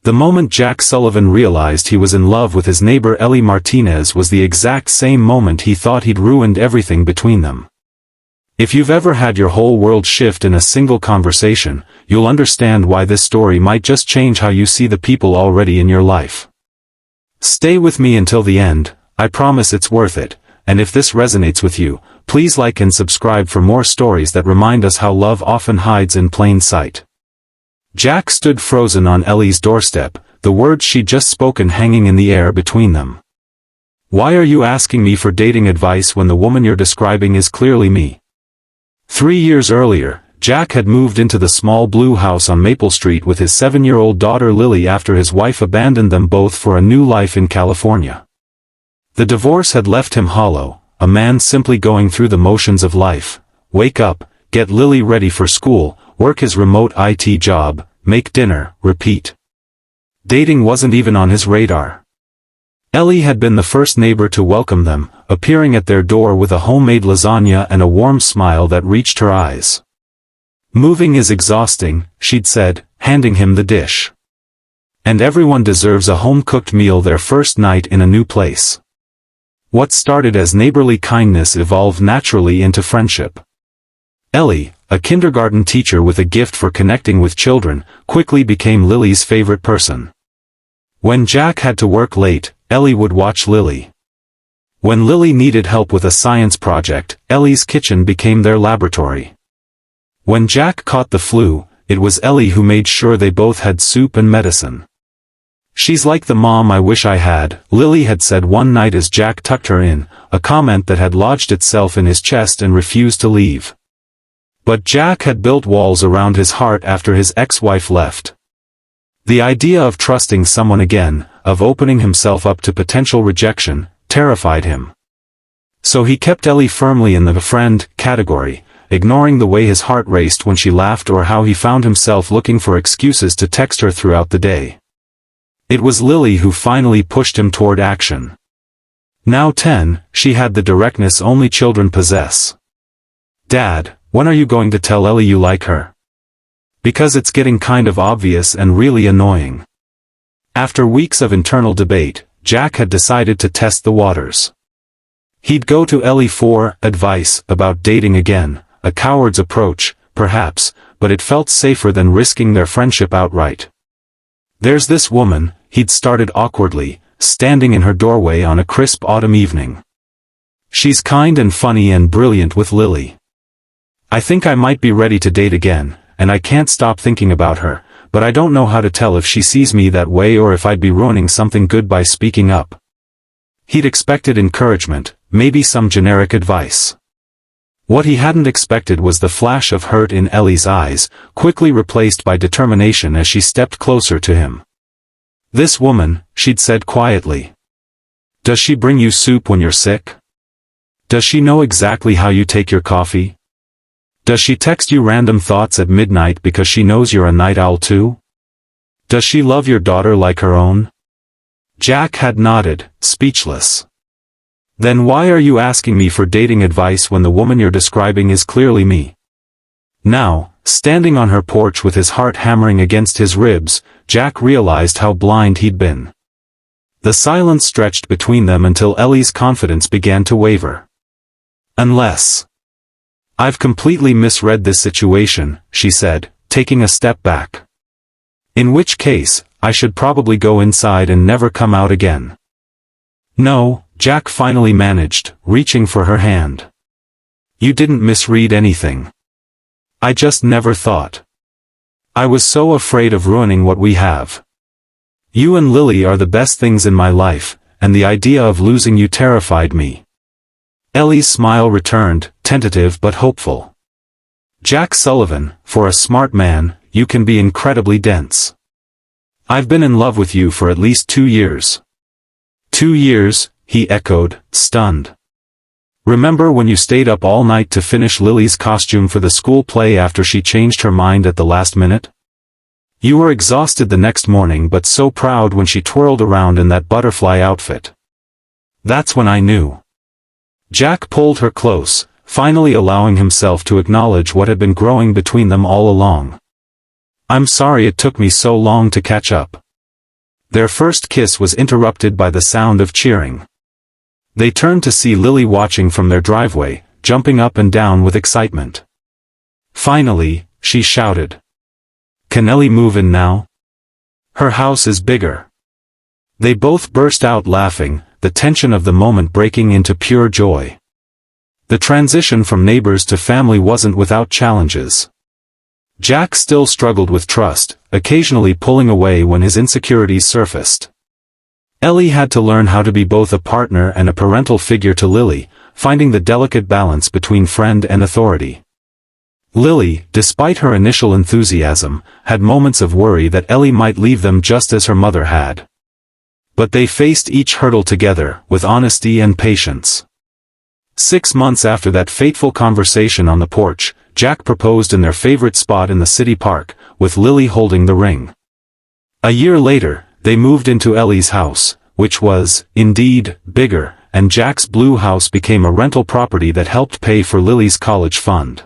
The moment Jack Sullivan realized he was in love with his neighbor Ellie Martinez was the exact same moment he thought he'd ruined everything between them. If you've ever had your whole world shift in a single conversation, you'll understand why this story might just change how you see the people already in your life. Stay with me until the end, I promise it's worth it, and if this resonates with you, please like and subscribe for more stories that remind us how love often hides in plain sight. Jack stood frozen on Ellie's doorstep, the words she'd just spoken hanging in the air between them. Why are you asking me for dating advice when the woman you're describing is clearly me? 3 years earlier, Jack had moved into the small blue house on Maple Street with his 7-year-old daughter Lily after his wife abandoned them both for a new life in California. The divorce had left him hollow, a man simply going through the motions of life: wake up, get Lily ready for school, work his remote IT job, make dinner, repeat. Dating wasn't even on his radar. Ellie had been the first neighbor to welcome them, appearing at their door with a homemade lasagna and a warm smile that reached her eyes. "Moving is exhausting," she'd said, handing him the dish. "And everyone deserves a home-cooked meal their first night in a new place." What started as neighborly kindness evolved naturally into friendship. Ellie, a kindergarten teacher with a gift for connecting with children, quickly became Lily's favorite person. When Jack had to work late, Ellie would watch Lily. When Lily needed help with a science project, Ellie's kitchen became their laboratory. When Jack caught the flu, it was Ellie who made sure they both had soup and medicine. "She's like the mom I wish I had," Lily had said one night as Jack tucked her in, a comment that had lodged itself in his chest and refused to leave. But Jack had built walls around his heart after his ex-wife left. The idea of trusting someone again, of opening himself up to potential rejection, terrified him. So he kept Ellie firmly in the friend category, ignoring the way his heart raced when she laughed or how he found himself looking for excuses to text her throughout the day. It was Lily who finally pushed him toward action. Now 10, she had the directness only children possess. "Dad, when are you going to tell Ellie you like her? Because it's getting kind of obvious and really annoying." After weeks of internal debate, Jack had decided to test the waters. He'd go to Ellie for advice about dating again, a coward's approach, perhaps, but it felt safer than risking their friendship outright. "There's this woman," he'd started awkwardly, standing in her doorway on a crisp autumn evening. "She's kind and funny and brilliant with Lily. I think I might be ready to date again, and I can't stop thinking about her, but I don't know how to tell if she sees me that way or if I'd be ruining something good by speaking up." He'd expected encouragement, maybe some generic advice. What he hadn't expected was the flash of hurt in Ellie's eyes, quickly replaced by determination as she stepped closer to him. "This woman," she'd said quietly. "Does she bring you soup when you're sick? Does she know exactly how you take your coffee? Does she text you random thoughts at midnight because she knows you're a night owl too? Does she love your daughter like her own?" Jack had nodded, speechless. "Then why are you asking me for dating advice when the woman you're describing is clearly me?" Now, standing on her porch with his heart hammering against his ribs, Jack realized how blind he'd been. The silence stretched between them until Ellie's confidence began to waver. "Unless I've completely misread this situation," she said, taking a step back. "In which case, I should probably go inside and never come out again." "No," Jack finally managed, reaching for her hand. "You didn't misread anything. I just never thought. I was so afraid of ruining what we have. You and Lily are the best things in my life, and the idea of losing you terrified me." Ellie's smile returned, tentative but hopeful. "Jack Sullivan, for a smart man, you can be incredibly dense. I've been in love with you for at least 2 years. 2 years, he echoed, stunned. Remember when you stayed up all night to finish Lily's costume for the school play after she changed her mind at the last minute? You were exhausted the next morning but so proud when she twirled around in that butterfly outfit. That's when I knew." Jack pulled her close, finally allowing himself to acknowledge what had been growing between them all along. "I'm sorry it took me so long to catch up. Their first kiss was interrupted by the sound of cheering. They turned to see Lily watching from their driveway, jumping up and down with excitement. Finally, she shouted. "Can Ellie move in now? Her house is bigger." They both burst out laughing, the tension of the moment breaking into pure joy. The transition from neighbors to family wasn't without challenges. Jack still struggled with trust, occasionally pulling away when his insecurities surfaced. Ellie had to learn how to be both a partner and a parental figure to Lily, finding the delicate balance between friend and authority. Lily, despite her initial enthusiasm, had moments of worry that Ellie might leave them just as her mother had. But they faced each hurdle together, with honesty and patience. 6 months after that fateful conversation on the porch, Jack proposed in their favorite spot in the city park, with Lily holding the ring. A year later, they moved into Ellie's house, which was, indeed, bigger, and Jack's blue house became a rental property that helped pay for Lily's college fund.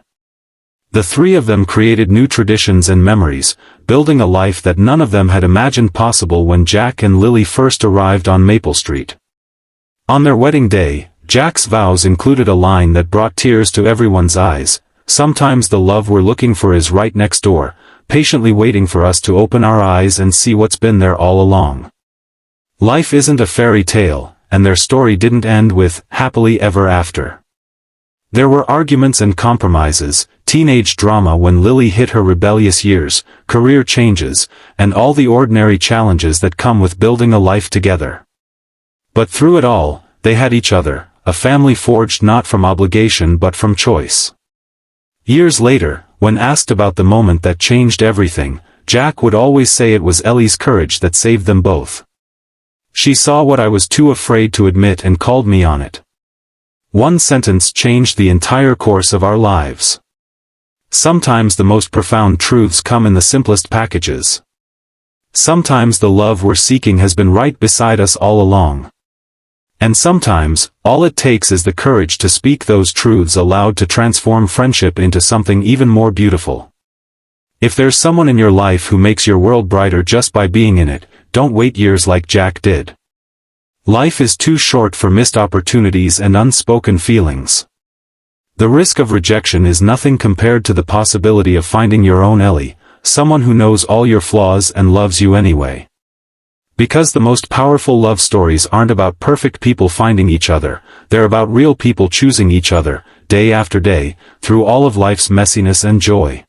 The three of them created new traditions and memories, building a life that none of them had imagined possible when Jack and Lily first arrived on Maple Street. On their wedding day, Jack's vows included a line that brought tears to everyone's eyes: "Sometimes the love we're looking for is right next door, patiently waiting for us to open our eyes and see what's been there all along." Life isn't a fairy tale, and their story didn't end with happily ever after. There were arguments and compromises, teenage drama when Lily hit her rebellious years, career changes, and all the ordinary challenges that come with building a life together. But through it all, they had each other, a family forged not from obligation but from choice. Years later, when asked about the moment that changed everything, Jack would always say it was Ellie's courage that saved them both. "She saw what I was too afraid to admit and called me on it." One sentence changed the entire course of our lives. Sometimes the most profound truths come in the simplest packages. Sometimes the love we're seeking has been right beside us all along. And sometimes, all it takes is the courage to speak those truths aloud to transform friendship into something even more beautiful. If there's someone in your life who makes your world brighter just by being in it, don't wait years like Jack did. Life is too short for missed opportunities and unspoken feelings. The risk of rejection is nothing compared to the possibility of finding your own Ellie, someone who knows all your flaws and loves you anyway. Because the most powerful love stories aren't about perfect people finding each other, they're about real people choosing each other, day after day, through all of life's messiness and joy.